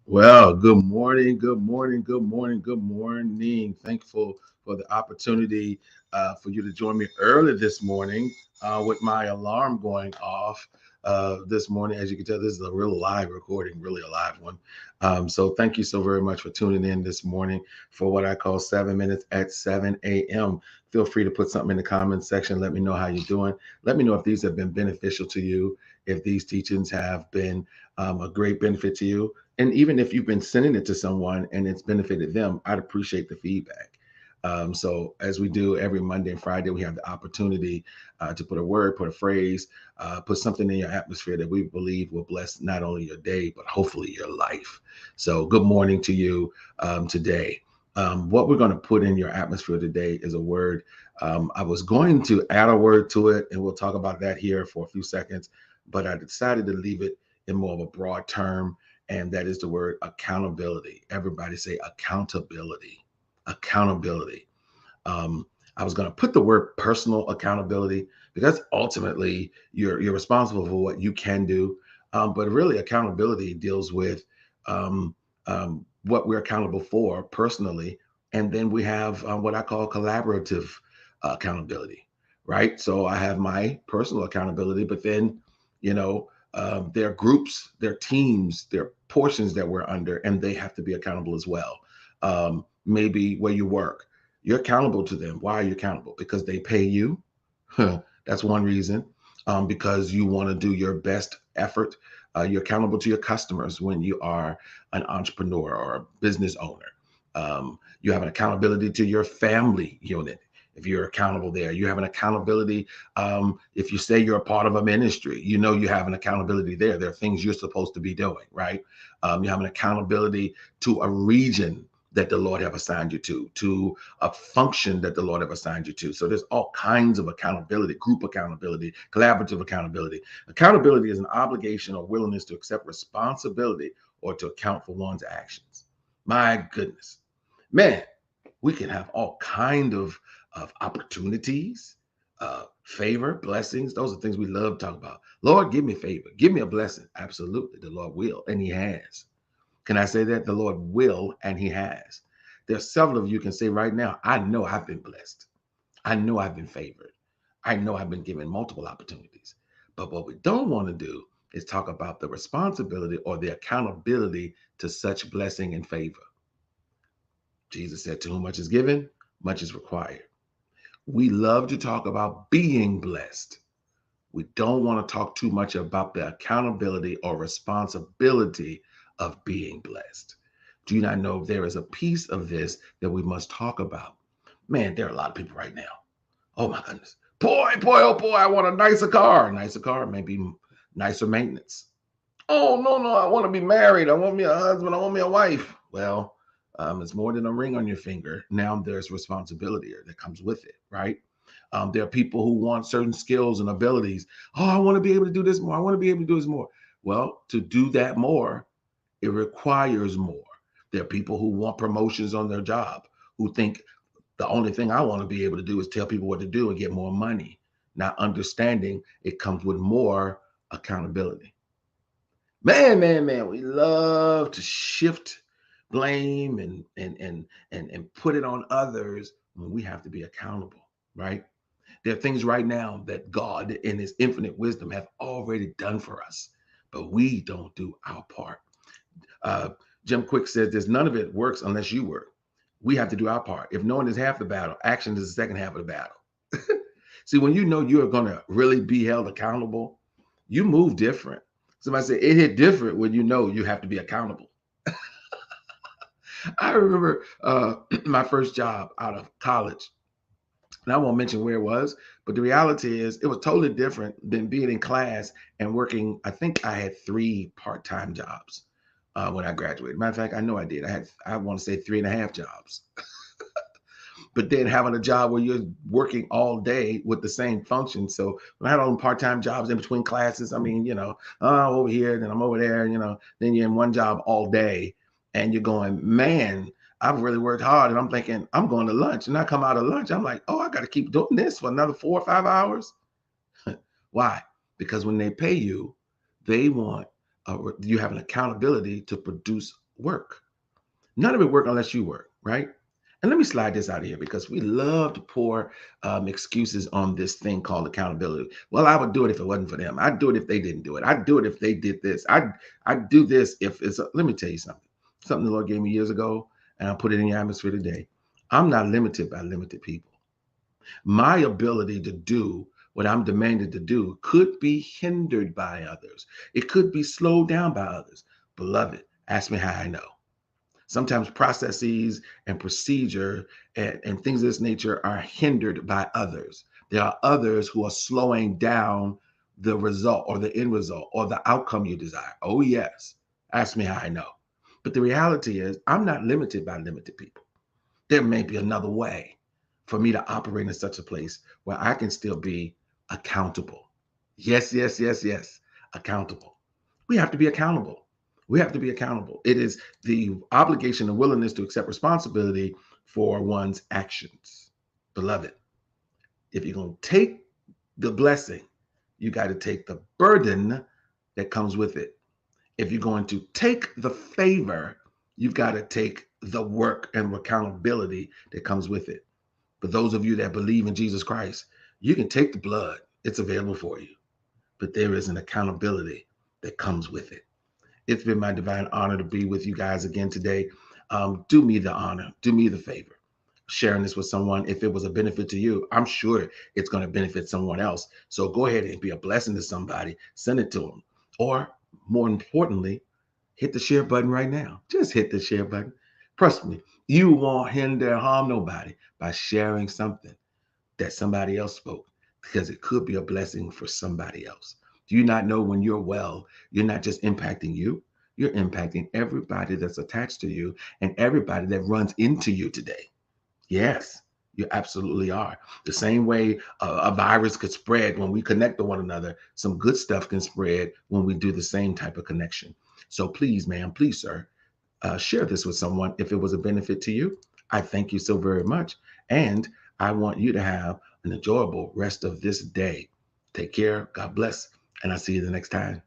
Well, good morning, good morning, good morning, good morning. Thankful for the opportunity for you to join me early this morning with my alarm going off this morning. As you can tell, this is a real live recording, really a live one. So thank you so very much for tuning in this morning for what I call 7 minutes at 7 a.m. Feel free to put something in the comments section. Let me know how you're doing. Let me know if these have been beneficial to you, if these teachings have been a great benefit to you, and even if you've been sending it to someone and it's benefited them, I'd appreciate the feedback. So as we do every Monday and Friday, we have the opportunity to put a word, put a phrase, put something in your atmosphere that we believe will bless not only your day, but hopefully your life. So good morning to you today. What we're going to put in your atmosphere today is a word. I was going to add a word to it, and we'll talk about that here for a few seconds, but I decided to leave it in more of a broad term, and that is the word accountability. Everybody say accountability. Accountability. Um, I was going to put the word personal accountability because ultimately you're responsible for what you can do, but really accountability deals with what we're accountable for personally, and then we have what I call collaborative accountability. Right. So I have my personal accountability, but then you know there are groups, there are teams, there are portions that we're under, and they have to be accountable as well. Maybe where you work, you're accountable to them. Why are you accountable? Because they pay you. That's one reason. Because you want to do your best effort. You're accountable to your customers when you are an entrepreneur or a business owner. You have an accountability to your family unit. If you're accountable there, you have an accountability. If you say you're a part of a ministry, you know you have an accountability there. There are things you're supposed to be doing, right? You have an accountability to a region that the Lord have assigned you to a function that the Lord have assigned you to. So there's all kinds of accountability, group accountability, collaborative accountability. Accountability is an obligation or willingness to accept responsibility or to account for one's actions. My goodness, man, we can have all kind of opportunities, favor, blessings. Those are things we love to talk about. Lord, give me favor, give me a blessing. Absolutely, the Lord will, and He has. Can I say that? The Lord will, and He has. There's several of you can say right now, I know I've been blessed. I know I've been favored. I know I've been given multiple opportunities. But what we don't want to do is talk about the responsibility or the accountability to such blessing and favor. Jesus said, to whom much is given, much is required. We love to talk about being blessed. We don't want to talk too much about the accountability or responsibility of being blessed. Do you not know there is a piece of this that we must talk about? Man, there are a lot of people right now. Oh my goodness. Boy, oh boy, I want a nicer car. Nicer car, maybe nicer maintenance. Oh, no, no, I want to be married. I want me a husband. I want me a wife. Well, it's more than a ring on your finger. Now there's responsibility that comes with it, right? There are people who want certain skills and abilities. Oh, I want to be able to do this more. I want to be able to do this more. Well, to do that more, it requires more. There are people who want promotions on their job, who think the only thing I want to be able to do is tell people what to do and get more money, not understanding it comes with more accountability. Man, we love to shift blame and put it on others when we have to be accountable, right? There are things right now that God in his infinite wisdom have already done for us, but we don't do our part. uh, Jim Quick says there's none of it works unless you work. We have to do our part. If knowing is half the battle, action is the second half of the battle. See, when you know you're going to really be held accountable, you move different. Somebody say it hit different when you know you have to be accountable. I remember my first job out of college, and I won't mention where it was, but the reality is it was totally different than being in class and working. I think I had three part-time jobs when I graduated. Matter of fact, I know I did. I want to say three and a half jobs. But then having a job where you're working all day with the same function. So when I had all part-time jobs in between classes, I mean, over here, then I'm over there, then you're in one job all day and you're going, man, I've really worked hard. And I'm thinking, I'm going to lunch. And I come out of lunch, I'm like, oh, I got to keep doing this for another 4 or 5 hours. Why? Because when they pay you, they want you have an accountability to produce work. None of it work unless you work, right? And let me slide this out of here because we love to pour excuses on this thing called accountability. Well, I would do it if it wasn't for them. I'd do it if they didn't do it. I'd do it if they did this. I'd do this if it's. Let me tell you something. Something the Lord gave me years ago, and I put it in your atmosphere today. I'm not limited by limited people. My ability to do what I'm demanded to do could be hindered by others. It could be slowed down by others. Beloved, ask me how I know. Sometimes processes and procedure and things of this nature are hindered by others. There are others who are slowing down the result or the end result or the outcome you desire. Oh, yes. Ask me how I know. But the reality is, I'm not limited by limited people. There may be another way for me to operate in such a place where I can still be accountable. Yes, yes, yes, yes. Accountable. We have to be accountable. We have to be accountable. It is the obligation and willingness to accept responsibility for one's actions. Beloved, if you're going to take the blessing, you got to take the burden that comes with it. If you're going to take the favor, you've got to take the work and accountability that comes with it. For those of you that believe in Jesus Christ, you can take the blood, it's available for you. But there is an accountability that comes with it. It's been my divine honor to be with you guys again today. Do me the honor, do me the favor, sharing this with someone. If it was a benefit to you, I'm sure it's going to benefit someone else. So go ahead and be a blessing to somebody, send it to them. Or more importantly, hit the share button right now. Just hit the share button. Trust me, you won't hinder or harm nobody by sharing something that somebody else spoke because it could be a blessing for somebody else. Do you not know when you're well, you're not just impacting you, you're impacting everybody that's attached to you and everybody that runs into you today? Yes, you absolutely are. The same way a virus could spread when we connect to one another, some good stuff can spread when we do the same type of connection. So please, ma'am, please, sir, share this with someone if it was a benefit to you. I thank you so very much. And I want you to have an enjoyable rest of this day. Take care. God bless. And I'll see you the next time.